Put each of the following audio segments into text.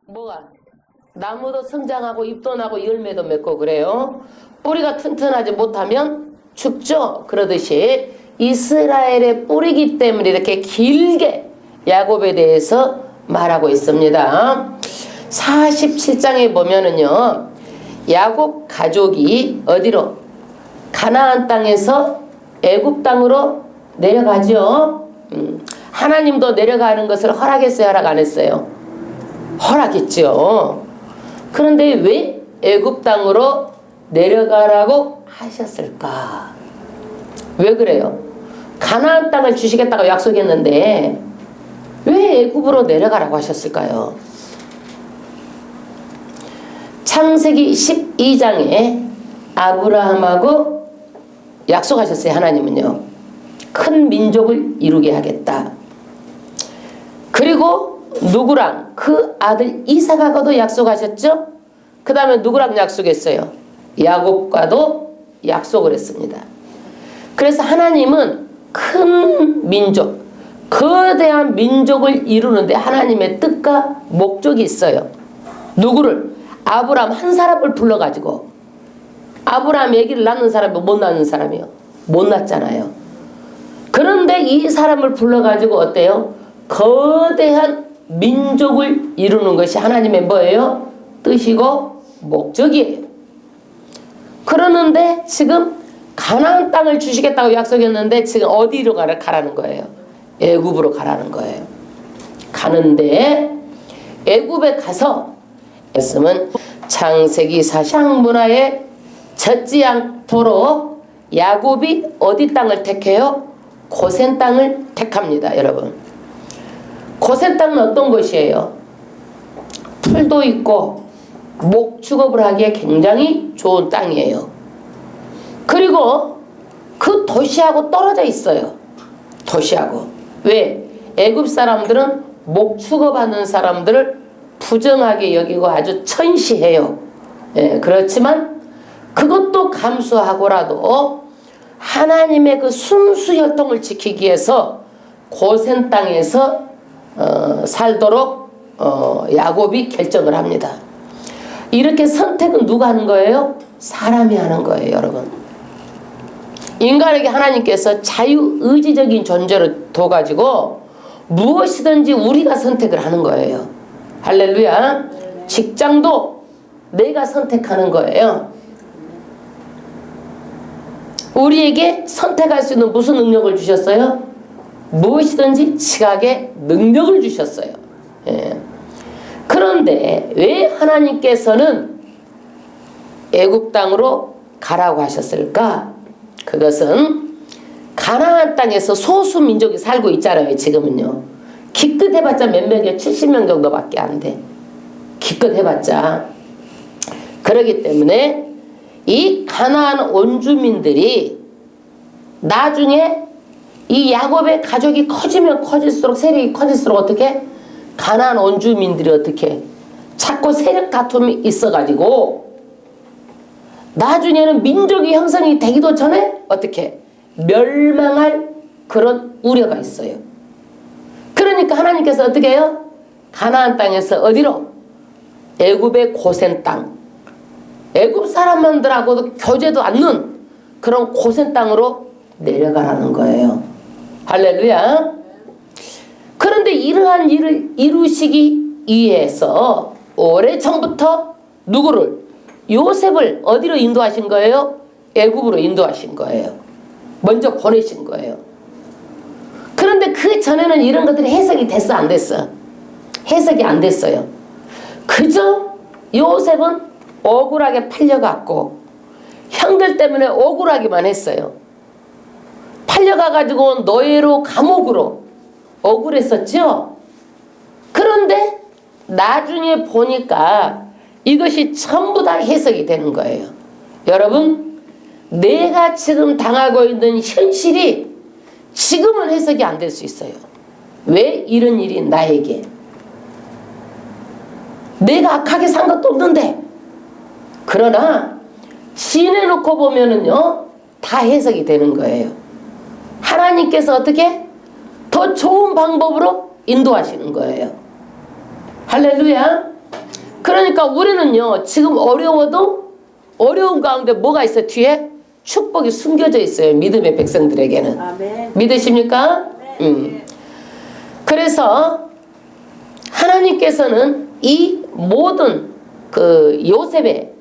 뭐가? 나무도 성장하고 잎도 나고 열매도 맺고 그래요. 뿌리가 튼튼하지 못하면 죽죠. 그러듯이 이스라엘의 뿌리기 때문에 이렇게 길게 야곱에 대해서 말하고 있습니다. 47장에 보면은요, 야곱 가족이 어디로? 가나안 땅에서 애굽 땅으로 내려가죠. 하나님도 내려가는 것을 허락했어요, 허락 안 했어요? 허락했죠. 그런데 왜 애굽 땅으로 내려가라고 하셨을까? 왜 그래요? 가나안 땅을 주시겠다고 약속했는데 왜 애굽으로 내려가라고 하셨을까요? 창세기 12장에 아브라함하고 약속하셨어요. 하나님은요, 큰 민족을 이루게 하겠다. 그리고 누구랑? 그 아들 이삭하고도 약속하셨죠. 그 다음에 누구랑 약속했어요? 야곱과도 약속을 했습니다. 그래서 하나님은 큰 민족, 거대한 민족을 이루는데 하나님의 뜻과 목적이 있어요. 누구를? 아브라함 한 사람을 불러가지고. 아브라함 아기를 낳는 사람이 못 낳는 사람이요? 못 낳잖아요. 그런데 이 사람을 불러가지고 어때요? 거대한 민족을 이루는 것이 하나님의 뭐예요? 뜻이고 목적이에요. 그러는데 지금 가나안 땅을 주시겠다고 약속했는데 지금 어디로 가라는 거예요? 애굽으로 가라는 거예요. 가는데 애굽에 가서 했으면 창세기 4장 문화에 젖지 않도록 야곱이 어디 땅을 택해요? 고센 땅을 택합니다. 여러분, 고센 땅은 어떤 곳이에요? 풀도 있고 목축업을 하기에 굉장히 좋은 땅이에요. 그리고 그 도시하고 떨어져 있어요. 도시하고. 왜? 애굽 사람들은 목축업하는 사람들을 부정하게 여기고 아주 천시해요. 예, 그렇지만 그것도 감수하고라도 하나님의 그 순수혈통을 지키기 위해서 고센 땅에서 살도록 야곱이 결정을 합니다. 이렇게 선택은 누가 하는 거예요? 사람이 하는 거예요. 여러분, 인간에게 하나님께서 자유의지적인 존재로 둬가지고 무엇이든지 우리가 선택을 하는 거예요. 할렐루야. 직장도 내가 선택하는 거예요. 우리에게 선택할 수 있는 무슨 능력을 주셨어요? 무엇이든지 지각의 능력을 주셨어요. 예. 그런데 왜 하나님께서는 애굽 땅으로 가라고 하셨을까? 그것은 가나안 땅에서 소수 민족이 살고 있잖아요. 지금은요. 기껏 해봤자 몇 명이에요? 70명 정도밖에 안 돼. 기껏 해봤자. 그렇기 때문에 이 가나안 원주민들이 나중에 이 야곱의 가족이 커지면 커질수록, 세력이 커질수록 어떻게? 가나안 원주민들이 어떻게? 자꾸 세력 다툼이 있어가지고 나중에는 민족이 형성이 되기도 전에 어떻게? 멸망할 그런 우려가 있어요. 그러니까 하나님께서 어떻게 해요? 가나안 땅에서 어디로? 애굽의 고센 땅, 애굽 사람들하고도 교제도 않는 그런 고센 땅으로 내려가라는 거예요. 할렐루야. 그런데 이러한 일을 이루시기 위해서 오래전부터 누구를? 요셉을 어디로 인도하신 거예요? 애굽으로 인도하신 거예요. 먼저 보내신 거예요. 그런데 그 전에는 이런 것들이 해석이 됐어, 안 됐어? 해석이 안 됐어요. 그저 요셉은 억울하게 팔려갔고 형들 때문에 억울하기만 했어요. 팔려가가지고 노예로 감옥으로 억울했었죠. 그런데 나중에 보니까 이것이 전부 다 해석이 되는 거예요. 여러분, 내가 지금 당하고 있는 현실이 지금은 해석이 안 될 수 있어요. 왜 이런 일이 나에게? 내가 악하게 산 것도 없는데. 그러나 지내놓고 보면은요, 다 해석이 되는 거예요. 하나님께서 어떻게? 더 좋은 방법으로 인도하시는 거예요. 할렐루야. 그러니까 우리는요, 지금 어려워도 어려운 가운데 뭐가 있어? 뒤에 축복이 숨겨져 있어요. 믿음의 백성들에게는. 아멘. 믿으십니까? 그래서 하나님께서는 이 모든 그 요셉의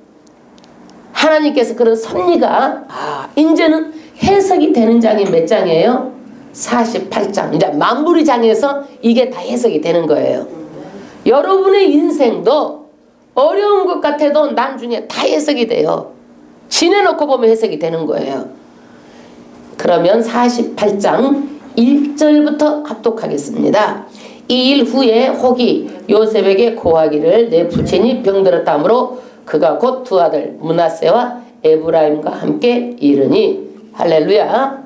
하나님께서 그런 섭리가 이제는 해석이 되는 장이 몇 장이에요? 48장. 이제 만부리 장에서 이게 다 해석이 되는 거예요. 여러분의 인생도 어려운 것 같아도 나중에 다 해석이 돼요. 지내놓고 보면 해석이 되는 거예요. 그러면 48장 1절부터 합독하겠습니다. 이 일 후에 혹이 요셉에게 고하기를 내 부친이 병들었다 하므로 그가 곧 두 아들 므낫세와 에브라임과 함께 이르니 할렐루야.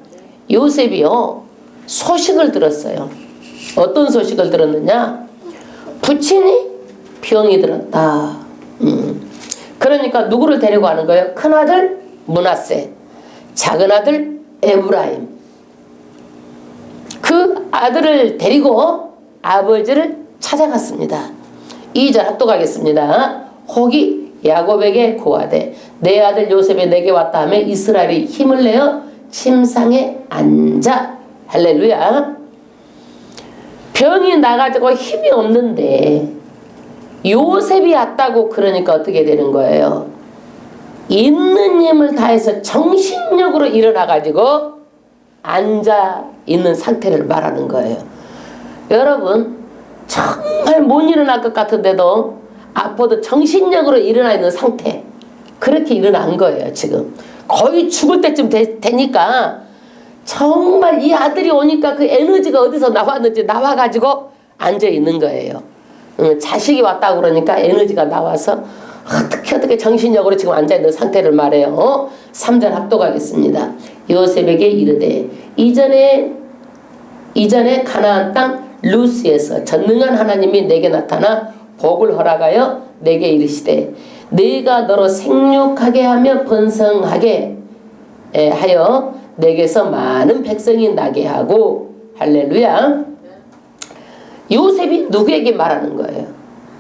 요셉이요 소식을 들었어요. 어떤 소식을 들었느냐? 부친이 병이 들었다. 그러니까 누구를 데리고 가는 거예요? 큰아들 므낫세, 작은아들 에브라임. 그 아들을 데리고 아버지를 찾아갔습니다. 2절 합독하겠습니다. 혹이 야곱에게 고하되 내 아들 요셉이 내게 왔다 하며 이스라엘이 힘을 내어 침상에 앉아. 할렐루야. 병이 나가지고 힘이 없는데 요셉이 왔다고 그러니까 어떻게 되는 거예요? 있는 힘을 다해서 정신력으로 일어나가지고 앉아있는 상태를 말하는 거예요. 여러분 정말 못 일어날 것 같은데도 아파도 정신력으로 일어나 있는 상태, 그렇게 일어난 거예요. 지금 거의 죽을 때쯤 되니까 정말 이 아들이 오니까 그 에너지가 어디서 나왔는지 나와가지고 앉아있는 거예요. 자식이 왔다고 그러니까 에너지가 나와서 어떻게 정신력으로 지금 앉아있는 상태를 말해요. 3절 합독하겠습니다. 요셉에게 이르되 이전에 가나안 땅 루스에서 전능한 하나님이 내게 나타나 복을 허락하여 내게 이르시되 네가 너로 생육하게 하며 번성하게 하여 내게서 많은 백성이 나게 하고. 할렐루야. 요셉이 누구에게 말하는 거예요?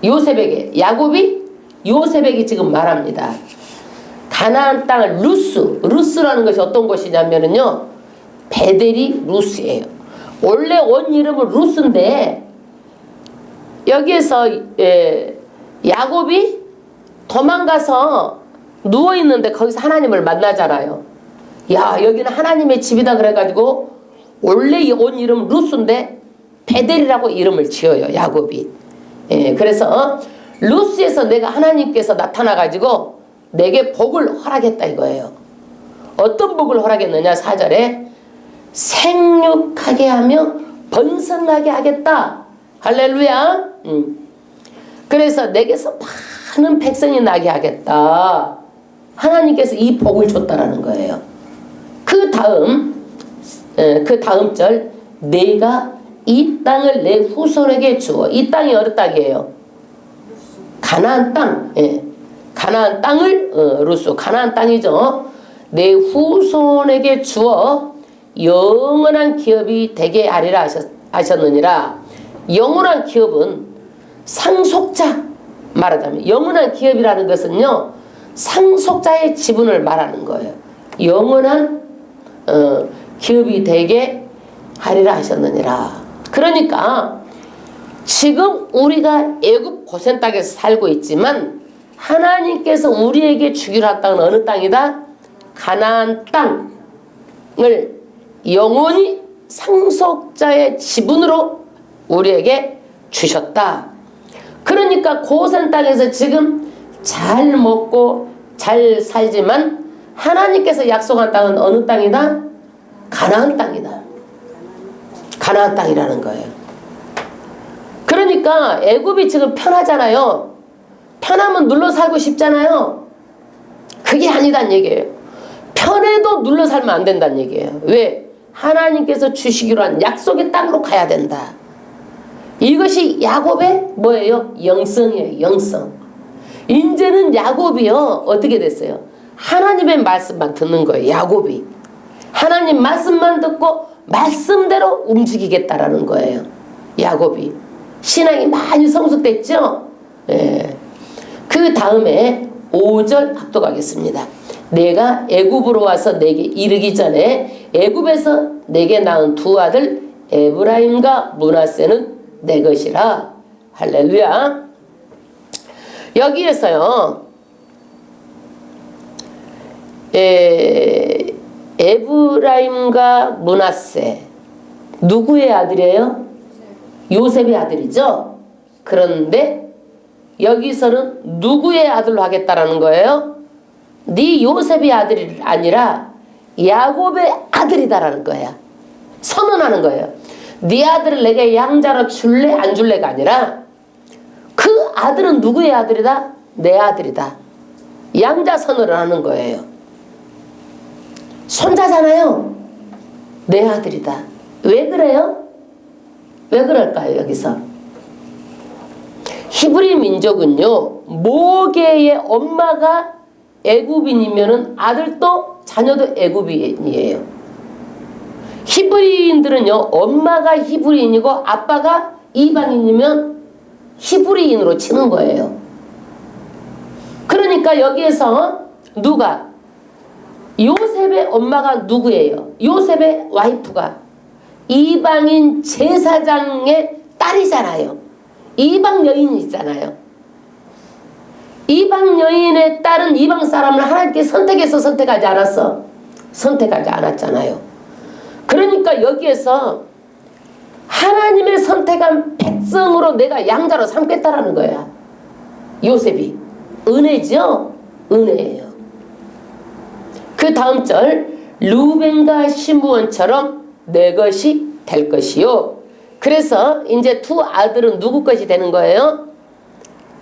요셉에게. 야곱이 요셉에게 지금 말합니다. 가나안 땅을 루스라는 것이 어떤 곳이냐면요, 베델이 루스예요. 원래 온 이름은 루스인데 여기에서 야곱이 도망가서 누워있는데 거기서 하나님을 만나잖아요. 야, 여기는 하나님의 집이다 그래가지고 원래 온 이름은 루스인데 베델이라고 이름을 지어요, 야곱이. 그래서 루스에서 내가 하나님께서 나타나가지고 내게 복을 허락했다 이거예요. 어떤 복을 허락했느냐? 4절에 생육하게 하며 번성하게 하겠다. 할렐루야. 그래서 내게서 많은 백성이 나게 하겠다. 하나님께서 이 복을 줬다라는 거예요. 그 다음 절, 내가 이 땅을 내 후손에게 주어. 이 땅이 어느 땅이에요? 가나안 땅. 가나안 땅을 루스, 가나안 땅이죠. 내 후손에게 주어 영원한 기업이 되게 하리라 하셨느니라. 영원한 기업은 상속자, 말하자면 영원한 기업이라는 것은요, 상속자의 지분을 말하는 거예요. 영원한 기업이 되게 하리라 하셨느니라. 그러니까 지금 우리가 애굽 고센 땅에서 살고 있지만 하나님께서 우리에게 주기로 한 땅은 어느 땅이다? 가나안 땅을 영원히 상속자의 지분으로 우리에게 주셨다. 그러니까 고센 땅에서 지금 잘 먹고 잘 살지만 하나님께서 약속한 땅은 어느 땅이다? 가나안 땅이다. 가나안 땅이라는 거예요. 그러니까 애굽이 지금 편하잖아요. 편하면 눌러 살고 싶잖아요. 그게 아니란 얘기예요. 편해도 눌러 살면 안 된다는 얘기예요. 왜? 하나님께서 주시기로 한 약속의 땅으로 가야 된다. 이것이 야곱의 뭐예요? 영성이에요. 영성. 이제는 야곱이요, 어떻게 됐어요? 하나님의 말씀만 듣는 거예요. 야곱이 하나님 말씀만 듣고 말씀대로 움직이겠다라는 거예요. 야곱이 신앙이 많이 성숙됐죠. 그 다음에 5절 합독하겠습니다. 내가 애굽으로 와서 내게 이르기 전에 애굽에서 내게 낳은 두 아들 에브라임과 므낫세는 내 것이라. 할렐루야. 여기에서요, 에브라임과 므낫세 누구의 아들이에요? 요셉의 아들이죠. 그런데 여기서는 누구의 아들로 하겠다라는 거예요? 네 요셉의 아들이 아니라 야곱의 아들이다라는 거야. 선언하는 거예요. 네 아들을 내게 양자로 줄래 안 줄래가 아니라 그 아들은 누구의 아들이다? 내 아들이다. 양자 선언을 하는 거예요. 손자잖아요. 내 아들이다. 왜 그래요? 왜 그럴까요? 여기서 히브리 민족은요, 모계의 엄마가 애굽인이면은 아들도 자녀도 애굽인이에요. 히브리인들은요, 엄마가 히브리인이고 아빠가 이방인이면 히브리인으로 치는 거예요. 그러니까 여기에서 누가, 요셉의 엄마가 누구예요? 요셉의 와이프가 이방인 제사장의 딸이잖아요. 이방 여인이잖아요. 이방 여인의 딸은 이방 사람을 하나님께 선택해서 선택하지 않았어. 선택하지 않았잖아요. 그러니까 여기에서 하나님의 선택한 백성으로 내가 양자로 삼겠다라는 거야. 요셉이. 은혜죠? 은혜예요. 그 다음 절, 루벤과 시므온처럼 내 것이 될 것이요. 그래서 이제 두 아들은 누구 것이 되는 거예요?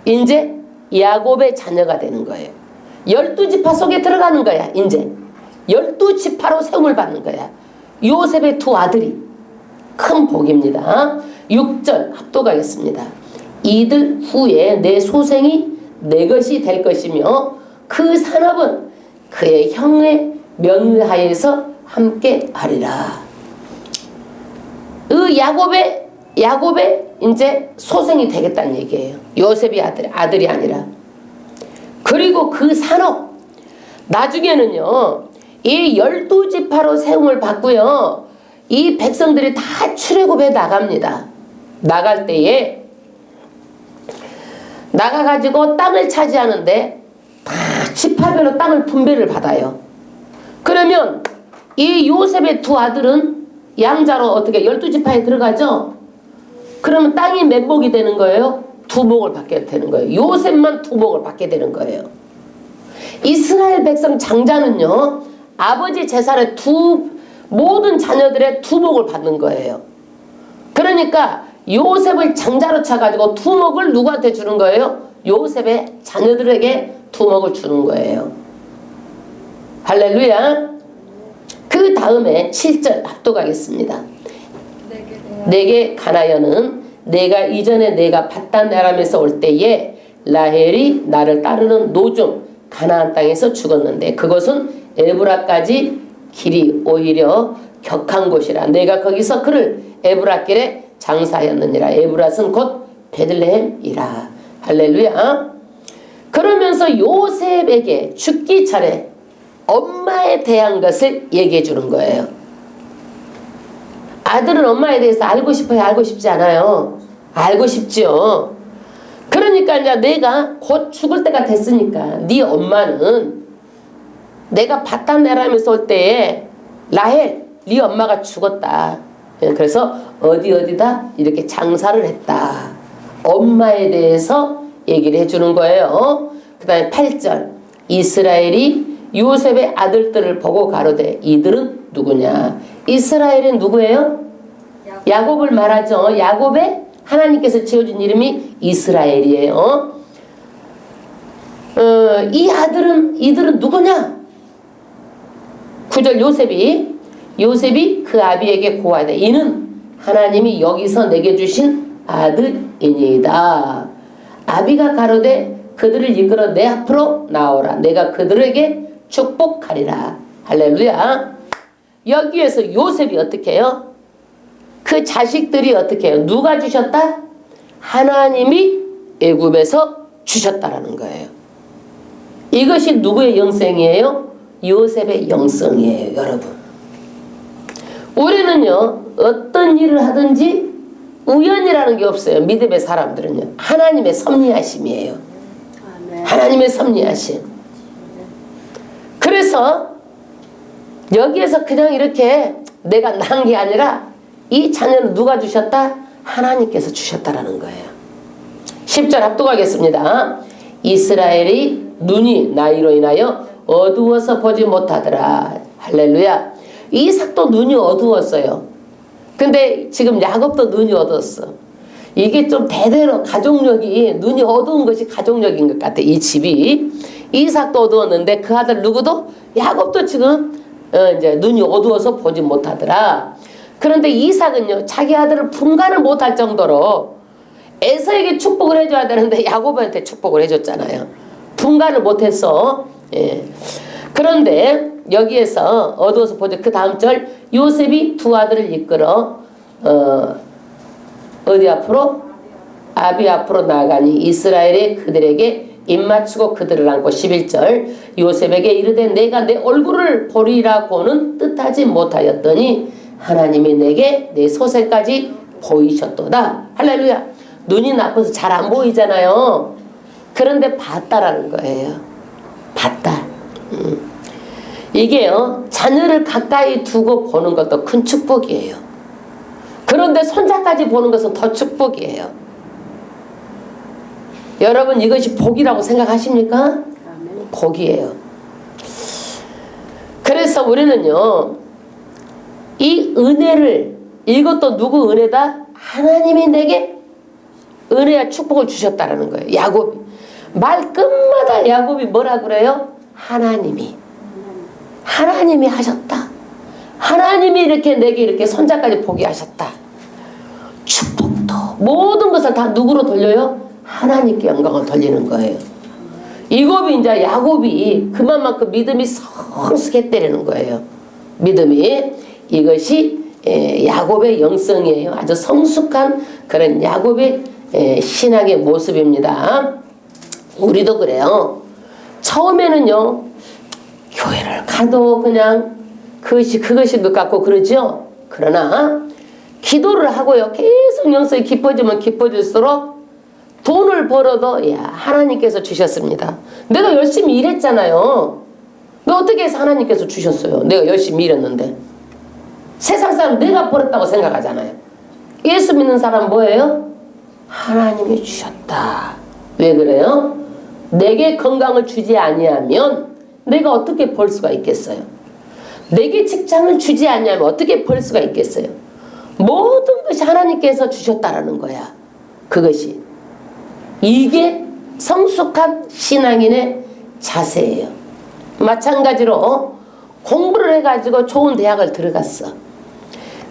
이제 야곱의 자녀가 되는 거예요. 12지파 속에 들어가는 거야. 이제 12지파로 세움을 받는 거야. 요셉의 두 아들이. 큰 복입니다. 6절 합독하겠습니다. 이들 후에 내 소생이 내 것이 될 것이며 그 산업은 그의 형의 면하에서 함께 하리라. 그 야곱의 이제 소생이 되겠다는 얘기예요. 요셉이 아들이 아니라. 그리고 그 산업, 나중에는요, 이 12지파로 세움을 받고요, 이 백성들이 다 출애굽에 나갑니다. 나갈 때에 나가가지고 땅을 차지하는데 다 지파별로 땅을 분배를 받아요. 그러면 이 요셉의 두 아들은 양자로 어떻게 12지파에 들어가죠? 그러면 땅이 몇 목이 되는 거예요? 두 목을 받게 되는 거예요. 요셉만 두 목을 받게 되는 거예요. 이스라엘 백성 장자는요, 아버지 재산의 모든 자녀들의 두 목을 받는 거예요. 그러니까 요셉을 장자로 차가지고 두 목을 누구한테 주는 거예요? 요셉의 자녀들에게 두 목을 주는 거예요. 할렐루야. 그 다음에 7절 합독하겠습니다. 내게 가나여는 내가 이전에 내가 밧단 아람에서 올 때에 라헬이 나를 따르는 노중 가나안 땅에서 죽었는데 그것은 에브라까지 길이 오히려 격한 곳이라. 내가 거기서 그를 에브라길에 장사하였느니라. 에브랏은 곧 베들레헴이라. 할렐루야. 그러면서 요셉에게 죽기 전에 엄마에 대한 것을 얘기해 주는 거예요. 아들은 엄마에 대해서 알고 싶어요? 알고 싶지 않아요? 알고 싶죠. 그러니까 이제 내가 곧 죽을 때가 됐으니까 네 엄마는 내가 밧단 아람에서 올 때에 라헬 네 엄마가 죽었다. 그래서 어디다 이렇게 장사를 했다. 엄마에 대해서 얘기를 해주는 거예요. 그 다음에 8절 이스라엘이 요셉의 아들들을 보고 가로되 이들은 누구냐? 이스라엘은 누구예요? 야곱을 말하죠. 야곱의 하나님께서 지어준 이름이 이스라엘이에요. 이들은 누구냐? 9절 요셉이 그 아비에게 고하되 이는 하나님이 여기서 내게 주신 아들이니이다. 아비가 가로되 그들을 이끌어 내 앞으로 나오라. 내가 그들에게 축복하리라. 할렐루야. 여기에서 요셉이 어떻게 해요? 그 자식들이 어떻게 해요? 누가 주셨다? 하나님이 애굽에서 주셨다라는 거예요. 이것이 누구의 영성이에요? 요셉의 영성이에요, 여러분. 우리는요, 어떤 일을 하든지 우연이라는 게 없어요. 믿음의 사람들은요. 하나님의 섭리하심이에요. 하나님의 섭리하심. 그래서 여기에서 그냥 이렇게 내가 난 게 아니라 이 자녀는 누가 주셨다? 하나님께서 주셨다라는 거예요. 10절 합독하겠습니다. 이스라엘이 눈이 나이로 인하여 어두워서 보지 못하더라. 할렐루야. 이삭도 눈이 어두웠어요. 근데 지금 야곱도 눈이 어두웠어. 이게 좀 대대로 가족력이, 눈이 어두운 것이 가족력인 것 같아. 이 집이. 이삭도 어두웠는데 그 아들 누구도? 야곱도 지금 이제 눈이 어두워서 보지 못하더라. 그런데 이삭은요, 자기 아들을 분간을 못할 정도로 에서에게 축복을 해줘야 되는데 야곱한테 축복을 해줬잖아요. 분간을 못했어. 예. 그런데 여기에서 어두워서 보죠. 그 다음 절, 요셉이 두 아들을 이끌어 어디 앞으로? 아비 앞으로 나아가니 이스라엘이 그들에게 입맞추고 그들을 안고 11절, 요셉에게 이르되 내가 내 얼굴을 보리라고는 뜻하지 못하였더니 하나님이 내게 내 소생까지 보이셨도다. 할렐루야. 눈이 나빠서 잘 안 보이잖아요. 그런데 봤다라는 거예요. 봤다. 이게요, 자녀를 가까이 두고 보는 것도 큰 축복이에요. 그런데 손자까지 보는 것은 더 축복이에요. 여러분, 이것이 복이라고 생각하십니까? 복이에요. 그래서 우리는요, 이 은혜를, 이것도 누구 은혜다? 하나님이 내게 은혜와 축복을 주셨다라는 거예요. 야곱이. 말끝마다 야곱이 뭐라 그래요? 하나님이 하셨다. 하나님이 이렇게 내게 이렇게 손자까지 보게 하셨다. 축복도 모든 것을 다 누구로 돌려요? 하나님께 영광을 돌리는 거예요. 이곱이 이제 야곱이 그만큼 믿음이 성숙했다는 거예요. 믿음이. 이것이 야곱의 영성이에요. 아주 성숙한 그런 야곱의 신앙의 모습입니다. 우리도 그래요. 처음에는요, 교회를 가도 그냥 그것이 것 같고 그러죠. 그러나 기도를 하고요, 계속 영성이 깊어지면 깊어질수록 돈을 벌어도 야, 하나님께서 주셨습니다. 내가 열심히 일했잖아요. 너 어떻게 해서 하나님께서 주셨어요? 내가 열심히 일했는데. 세상 사람 내가 벌었다고 생각하잖아요. 예수 믿는 사람 뭐예요? 하나님이 주셨다. 왜 그래요? 내게 건강을 주지 아니하면 내가 어떻게 벌 수가 있겠어요? 내게 직장을 주지 아니하면 어떻게 벌 수가 있겠어요? 모든 것이 하나님께서 주셨다라는 거야. 그것이. 이게 성숙한 신앙인의 자세예요. 마찬가지로 공부를 해가지고 좋은 대학을 들어갔어.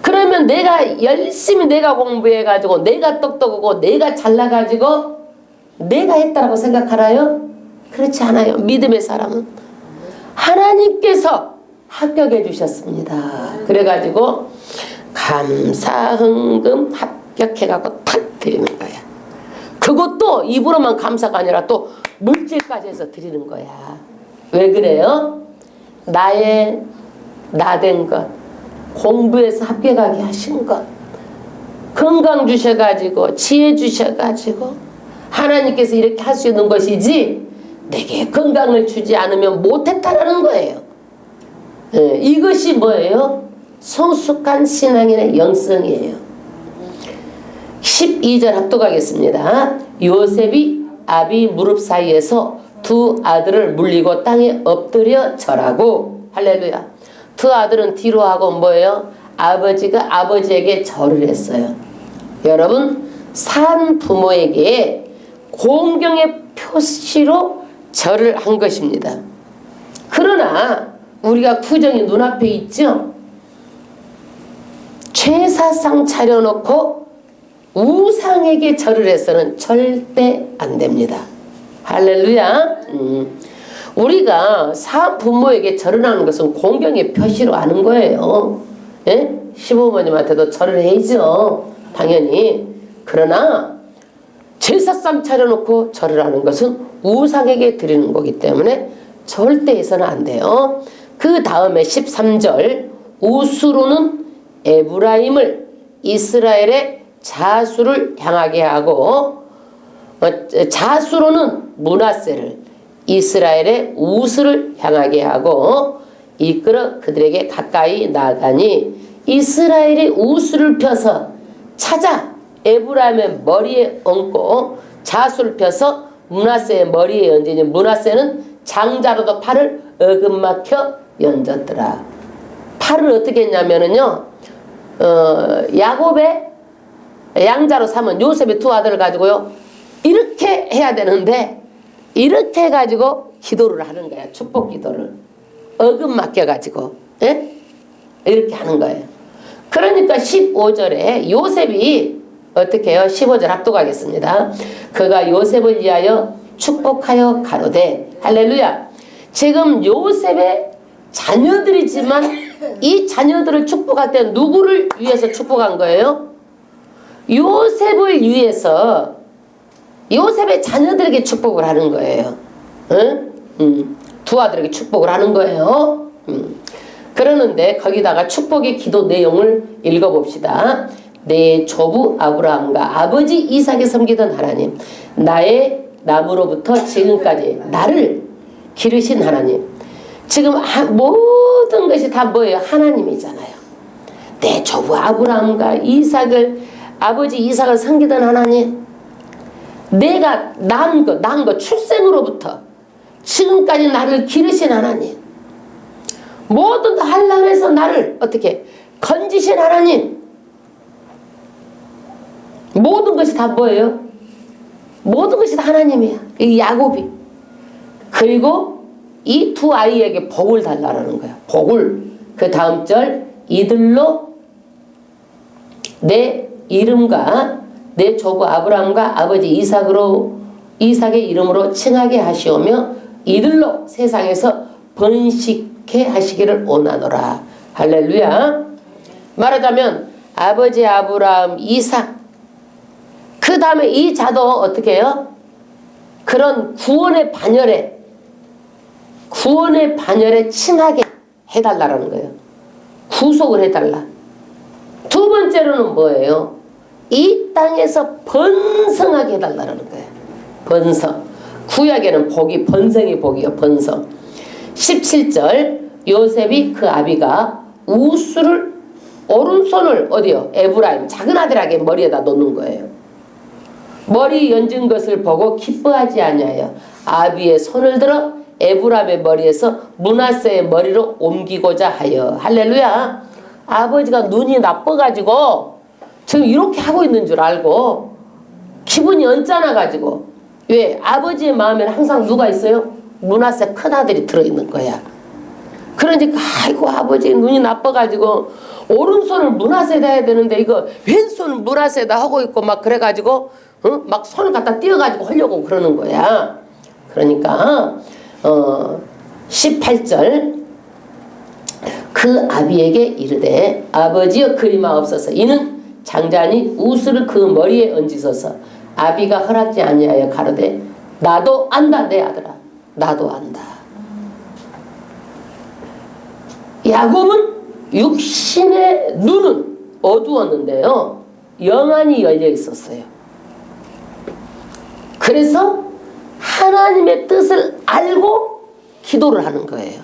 그러면 내가 열심히 내가 공부해가지고 내가 똑똑하고 내가 잘나가지고 내가 했다라고 생각하나요? 그렇지 않아요. 믿음의 사람은 하나님께서 합격해 주셨습니다. 그래가지고 감사헌금 합격해가지고 탁 드리는 거야. 그것도 입으로만 감사가 아니라 또 물질까지 해서 드리는 거야. 왜 그래요? 나된 것, 공부해서 합격하게 하신 것, 건강 주셔가지고 지혜 주셔가지고 하나님께서 이렇게 할 수 있는 것이지 내게 건강을 주지 않으면 못했다라는 거예요. 이것이 뭐예요? 성숙한 신앙인의 영성이에요. 12절 합독하겠습니다. 요셉이 아비 무릎 사이에서 두 아들을 물리고 땅에 엎드려 절하고, 할렐루야. 두 아들은 뒤로 하고 뭐예요? 아버지가 아버지에게 절을 했어요. 여러분, 산 부모에게 공경의 표시로 절을 한 것입니다. 그러나 우리가 구정이 눈앞에 있죠. 제사상 차려놓고 우상에게 절을 해서는 절대 안 됩니다. 할렐루야. 우리가 산 부모에게 절을 하는 것은 공경의 표시로 하는 거예요. 예? 시부모님한테도 절을 해야죠. 당연히. 그러나 제사상 차려놓고 절을 하는 것은 우상에게 드리는 거기 때문에 절대 해서는 안 돼요. 그 다음에 13절 우스로는 에브라임을 이스라엘의 자수를 향하게 하고 자수로는 므낫세를 이스라엘의 우스를 향하게 하고 이끌어 그들에게 가까이 나가니 이스라엘의 우스를 펴서 찾아 에브라임의 머리에 얹고 자수를 펴서 므낫세의 머리에 얹으니 므낫세는 장자로도 팔을 어긋막혀 얹었더라. 팔을 어떻게 했냐면은요, 야곱의 양자로 삼은 요셉의 두 아들을 가지고요, 이렇게 해야 되는데 이렇게 해가지고 기도를 하는 거야. 축복 기도를 어긋막혀 가지고, 예? 이렇게 하는 거예요. 그러니까 15절에 요셉이 어떻게 해요? 15절 합독하겠습니다. 그가 요셉을 위하여 축복하여 가로되, 할렐루야. 지금 요셉의 자녀들이지만 이 자녀들을 축복할 때 누구를 위해서 축복한 거예요? 요셉을 위해서 요셉의 자녀들에게 축복을 하는 거예요. 응? 두 아들에게 축복을 하는 거예요. 그러는데 거기다가 축복의 기도 내용을 읽어봅시다. 내 조부 아브라함과 아버지 이삭에 섬기던 하나님, 나의 나무로부터 지금까지 나를 기르신 하나님. 지금 모든 것이 다 뭐예요? 하나님이잖아요. 내 조부 아브라함과 이삭을 아버지 이삭을 섬기던 하나님, 내가 낳은 것 출생으로부터 지금까지 나를 기르신 하나님, 모든 한란에서 나를 어떻게 건지신 하나님, 모든 것이 다 뭐예요? 모든 것이 다 하나님이야. 이 야곱이. 그리고 이 두 아이에게 복을 달라는 거야. 복을. 그 다음 절 이들로 내 이름과 내 조부 아브라함과 아버지 이삭의 이름으로 칭하게 하시오며 이들로 세상에서 번식해 하시기를 원하노라. 할렐루야. 말하자면 아버지 아브라함, 이삭, 그 다음에 이 자도 어떻게 해요? 그런 구원의 반열에 칭하게 해달라는 거예요. 구속을 해달라. 두 번째로는 뭐예요? 이 땅에서 번성하게 해달라는 거예요. 번성. 구약에는 복이 번성이 복이요. 번성. 17절 요셉이 그 아비가 우스를 오른손을 어디요? 에브라임 작은 아들에게 머리에다 놓는 거예요. 머리 얹은 것을 보고 기뻐하지 아니하여 아비의 손을 들어 에브라임의 머리에서 므낫세의 머리로 옮기고자 하여. 할렐루야. 아버지가 눈이 나빠가지고 지금 이렇게 하고 있는 줄 알고 기분이 언짢아가지고, 왜? 아버지의 마음에는 항상 누가 있어요? 므낫세 큰아들이 들어있는 거야. 그러니까 아이고 아버지 눈이 나빠가지고 오른손을 므낫세에다 해야 되는데 이거 왼손을 므낫세에다 하고 있고 막 그래가지고 막 손을 갖다 띄어가지고 하려고 그러는 거야. 그러니까 18절 그 아비에게 이르되 아버지여 그리마옵소서. 이는 장자니 우스를 그 머리에 얹으소서. 아비가 허락지 아니하여 가로되 나도 안다 내 아들아 나도 안다. 야곱은 육신의 눈은 어두웠는데요 영안이 열려 있었어요. 그래서 하나님의 뜻을 알고 기도를 하는 거예요.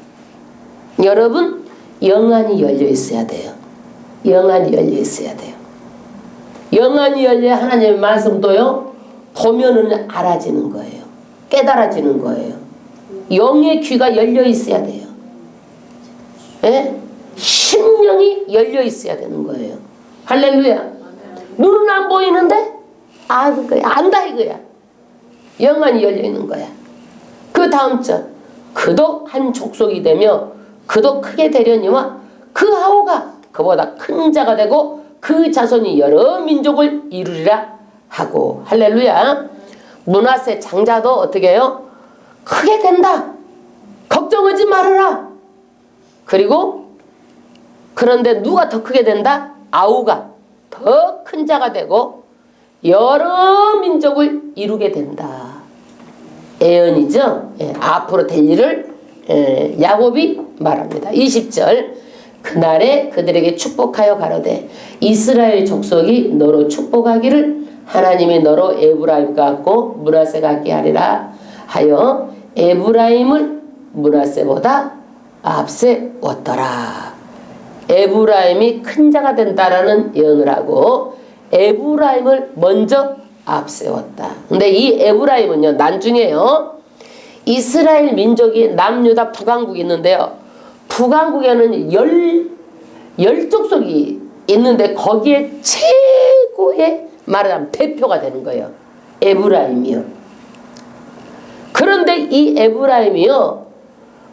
여러분 영안이 열려 있어야 돼요. 영안이 열려 있어야 돼요. 영안이 열려 하나님의 말씀도요 보면은 알아지는 거예요. 깨달아지는 거예요. 영의 귀가 열려 있어야 돼요. 예? 심령이 열려 있어야 되는 거예요. 할렐루야. 눈은 안 보이는데 안다 이거야. 영안이 열려 있는 거야. 그 다음 절 그도 한 족속이 되며 그도 크게 되려니와 그 아우가 그보다 큰 자가 되고 그 자손이 여러 민족을 이루리라 하고. 할렐루야. 므낫세 장자도 어떻게 해요? 크게 된다. 걱정하지 말아라. 그리고 그런데 누가 더 크게 된다? 아우가 더 큰 자가 되고 여러 민족을 이루게 된다. 예언이죠. 앞으로 될 일을 야곱이 말합니다. 20절 그날에 그들에게 축복하여 가로되 이스라엘 족속이 너로 축복하기를 하나님이 너로 에브라임 같고 므낫세 같게 하리라 하여 에브라임을 므낫세보다 앞세웠더라. 에브라임이 큰 자가 된다라는 예언을 하고 에브라임을 먼저 앞세웠다. 근데 이 에브라임은요, 나중에요, 이스라엘 민족이 남유다 북왕국이 있는데요. 북왕국에는 열 족속이 있는데 거기에 최고의 말하자면 대표가 되는 거예요. 에브라임이요. 그런데 이 에브라임이요,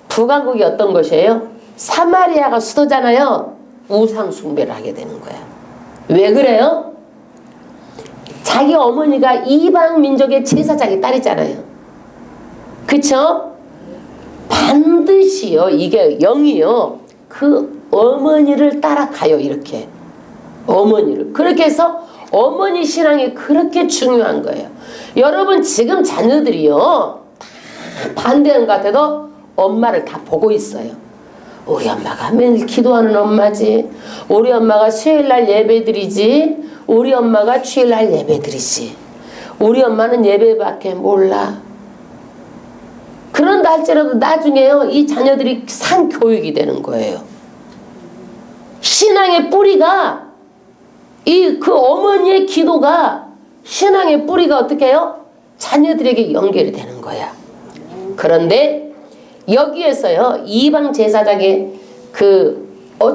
북왕국이 어떤 것이에요? 사마리아가 수도잖아요. 우상 숭배를 하게 되는 거야. 왜 그래요? 자기 어머니가 이방 민족의 제사장의 딸이잖아요. 그쵸? 반드시요, 이게 영이요, 그 어머니를 따라가요. 이렇게 어머니를. 그렇게 해서 어머니 신앙이 그렇게 중요한 거예요. 여러분 지금 자녀들이요 다 반대하는 것 같아도 엄마를 다 보고 있어요. 우리 엄마가 매일 기도하는 엄마지, 우리 엄마가 수요일날 예배드리지, 우리 엄마가 주일날 예배드리지, 우리 엄마는 예배밖에 몰라. 그런다 할지라도 나중에요 이 자녀들이 산 교육이 되는 거예요. 신앙의 뿌리가 그 어머니의 기도가, 신앙의 뿌리가 어떻게 해요? 자녀들에게 연결이 되는 거야. 그런데 여기에서요 이방 제사장의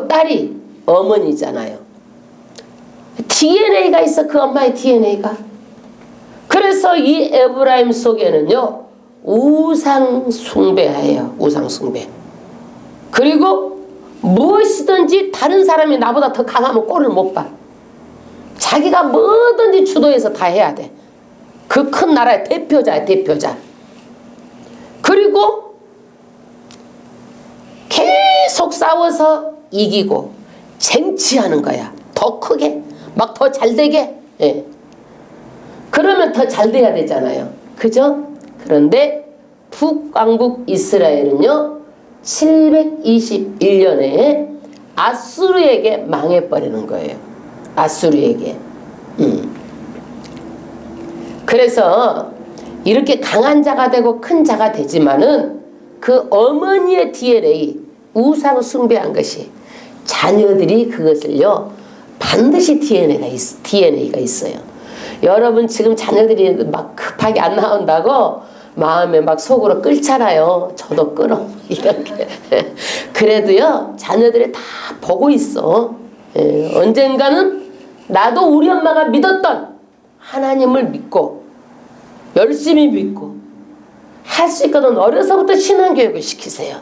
딸이 어머니잖아요. DNA가 있어. 그 엄마의 DNA가. 그래서 이 에브라임 속에는요 우상 숭배예요. 우상 숭배. 그리고 무엇이든지 다른 사람이 나보다 더 강하면 꼴을 못 봐. 자기가 뭐든지 주도해서 다 해야 돼. 그 큰 나라의 대표자야, 대표자. 그리고 계속 싸워서 이기고 쟁취하는 거야. 더 크게, 막 더 잘되게. 예. 그러면 더 잘돼야 되잖아요. 그죠? 그런데 북왕국 이스라엘은요 721년에 아수르에게 망해버리는 거예요. 아수르에게. 그래서 이렇게 강한 자가 되고 큰 자가 되지만은 그 어머니의 DNA, 우상 숭배한 것이 자녀들이 그것을요 반드시 DNA가 있어요. 여러분 지금 자녀들이 막 급하게 안 나온다고 마음에 막 속으로 끓잖아요. 저도 끓어 이렇게. 그래도요 자녀들이 다 보고 있어. 언젠가는 나도 우리 엄마가 믿었던 하나님을 믿고 열심히 믿고 할 수 있거든. 어려서부터 신앙교육을 시키세요.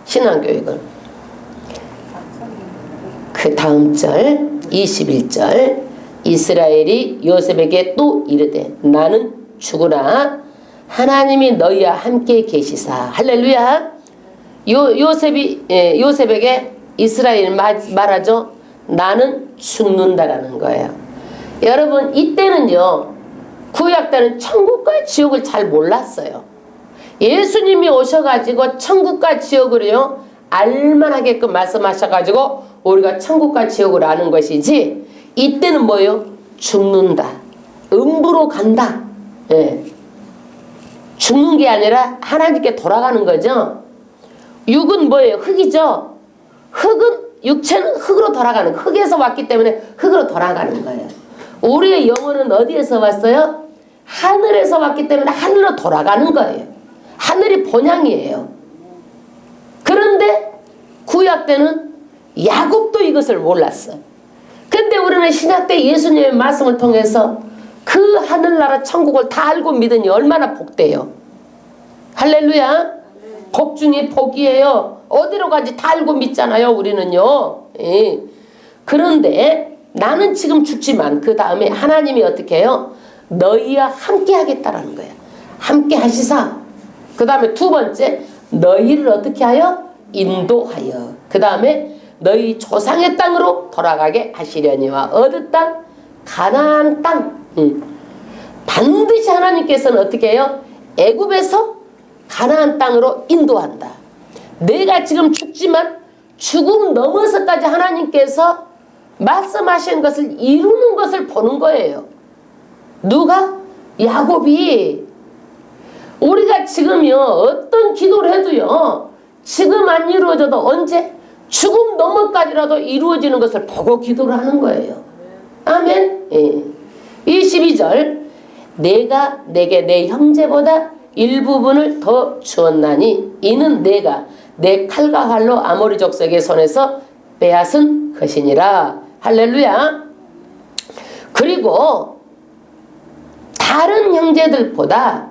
신앙교육을. 그 다음 절 21절 이스라엘이 요셉에게 또 이르되 나는 죽으나 하나님이 너희와 함께 계시사. 할렐루야. 요셉에게 이스라엘 말하죠. 나는 죽는다라는 거예요. 여러분 이때는요 구약 때는 천국과 지옥을 잘 몰랐어요. 예수님이 오셔가지고 천국과 지옥을요 알만하게끔 말씀하셔가지고 우리가 천국과 지옥을 아는 것이지, 이때는 뭐예요? 죽는다, 음부로 간다. 예. 죽는 게 아니라 하나님께 돌아가는 거죠. 육은 뭐예요? 흙이죠. 흙은, 육체는 흙으로 돌아가는, 흙에서 왔기 때문에 흙으로 돌아가는 거예요. 우리의 영혼은 어디에서 왔어요? 하늘에서 왔기 때문에 하늘로 돌아가는 거예요. 하늘이 본향이에요. 그런데 구약 때는 야곱도 이것을 몰랐어. 근데 우리는 신약 때 예수님의 말씀을 통해서 그 하늘나라 천국을 다 알고 믿으니 얼마나 복돼요. 할렐루야. 복 중에 복이에요. 어디로 가지 다 알고 믿잖아요 우리는요. 예. 그런데 나는 지금 죽지만 그 다음에 하나님이 어떻게 해요? 너희와 함께 하겠다라는 거야. 함께 하시사. 그 다음에 두 번째, 너희를 어떻게 하여? 인도하여. 그 다음에 너희 조상의 땅으로 돌아가게 하시려니와 얻을 땅, 가나안 땅. 반드시 하나님께서는 어떻게 해요? 애굽에서 가나안 땅으로 인도한다. 내가 지금 죽지만 죽음 넘어서까지 하나님께서 말씀하신 것을 이루는 것을 보는 거예요. 누가? 야곱이. 우리가 지금요 어떤 기도를 해도요 지금 안 이루어져도 언제? 죽음 넘어까지라도 이루어지는 것을 보고 기도를 하는 거예요. 아멘. 예. 22절 내가 내게 내 형제보다 일부분을 더 주었나니 이는 내가 내 칼과 활로 아모리 족속의 손에서 빼앗은 것이니라. 할렐루야. 그리고 다른 형제들보다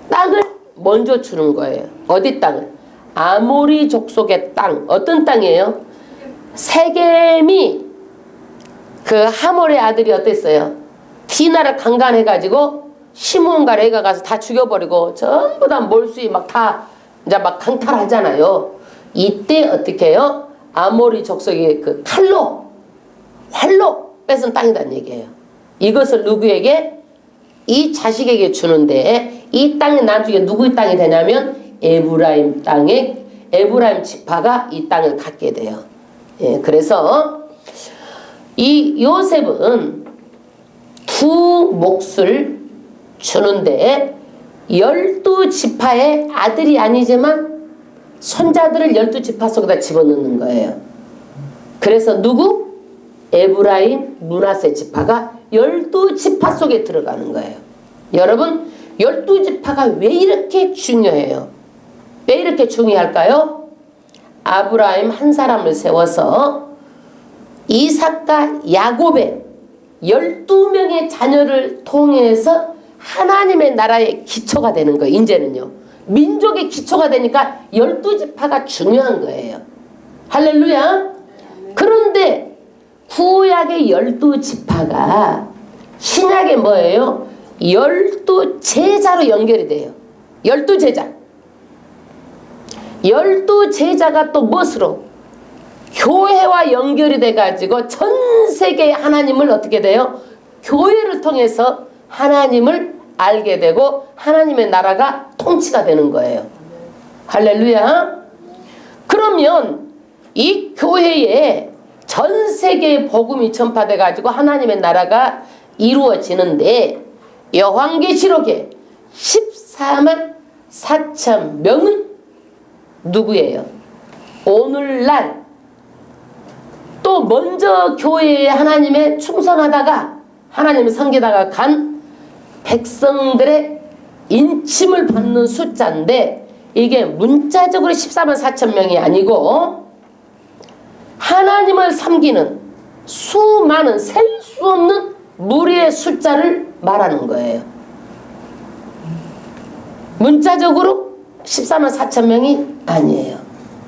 땅을 먼저 주는 거예요. 어디 땅을? 아모리 족속의 땅. 어떤 땅이에요? 세겜이 그 하몰의 아들이 어땠어요? 디나를 강간해가지고 시므온과 레가 가서 다 죽여버리고 전부 다 몰수히 막 다 이제 막 강탈하잖아요. 이때 어떻게 해요? 아모리 족속이 그 칼로 활로 뺏은 땅이란 얘기예요. 이것을 누구에게? 이 자식에게 주는데 이 땅이 나중에 누구의 땅이 되냐면 에브라임 땅에 에브라임 지파가 이 땅을 갖게 돼요. 예, 그래서 이 요셉은 두 몫을 주는데 12지파의 아들이 아니지만 손자들을 12지파 속에다 집어넣는 거예요. 그래서 누구? 에브라임 므낫세 지파가 12지파 속에 들어가는 거예요. 여러분 12지파가 왜 이렇게 중요해요? 왜 이렇게 중요할까요? 아브라함 한 사람을 세워서 이삭과 야곱의 12명의 자녀를 통해서 하나님의 나라의 기초가 되는 거예요. 이제는요. 민족의 기초가 되니까 12지파가 중요한 거예요. 할렐루야. 그런데 구약의 12지파가 신약의 뭐예요? 12제자로 연결이 돼요. 12제자. 12제자가 또 무엇으로? 교회와 연결이 돼가지고 전 세계의 하나님을 어떻게 돼요? 교회를 통해서 하나님을 알게 되고 하나님의 나라가 통치가 되는 거예요. 할렐루야. 그러면 이 교회에 전 세계의 복음이 전파돼 가지고 하나님의 나라가 이루어지는데 요한계시록에 14만 4천 명은 누구예요? 오늘날 또 먼저 교회에 하나님의 충성하다가 하나님을 섬기다가 간 백성들의 인침을 받는 숫자인데 이게 문자적으로 14만 4천 명이 아니고 하나님을 섬기는 수많은 셀 수 없는 무리의 숫자를 말하는 거예요. 문자적으로 14만 4천 명이 아니에요.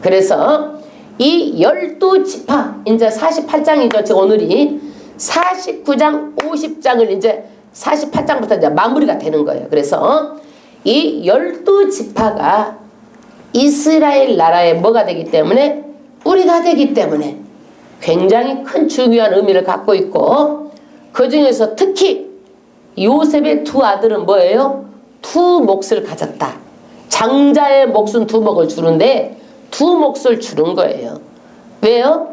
그래서 이 12지파 이제 48장이죠. 즉 오늘이 49장 50장을 이제 48장부터 이제 마무리가 되는 거예요. 그래서 이 12지파가 이스라엘 나라의 뭐가 되기 때문에 뿌리가 되기 때문에 굉장히 큰 중요한 의미를 갖고 있고 그 중에서 특히 요셉의 두 아들은 뭐예요? 두 몫을 가졌다. 장자의 몫은 두 몫을 주는데 두 몫을 주는 거예요. 왜요?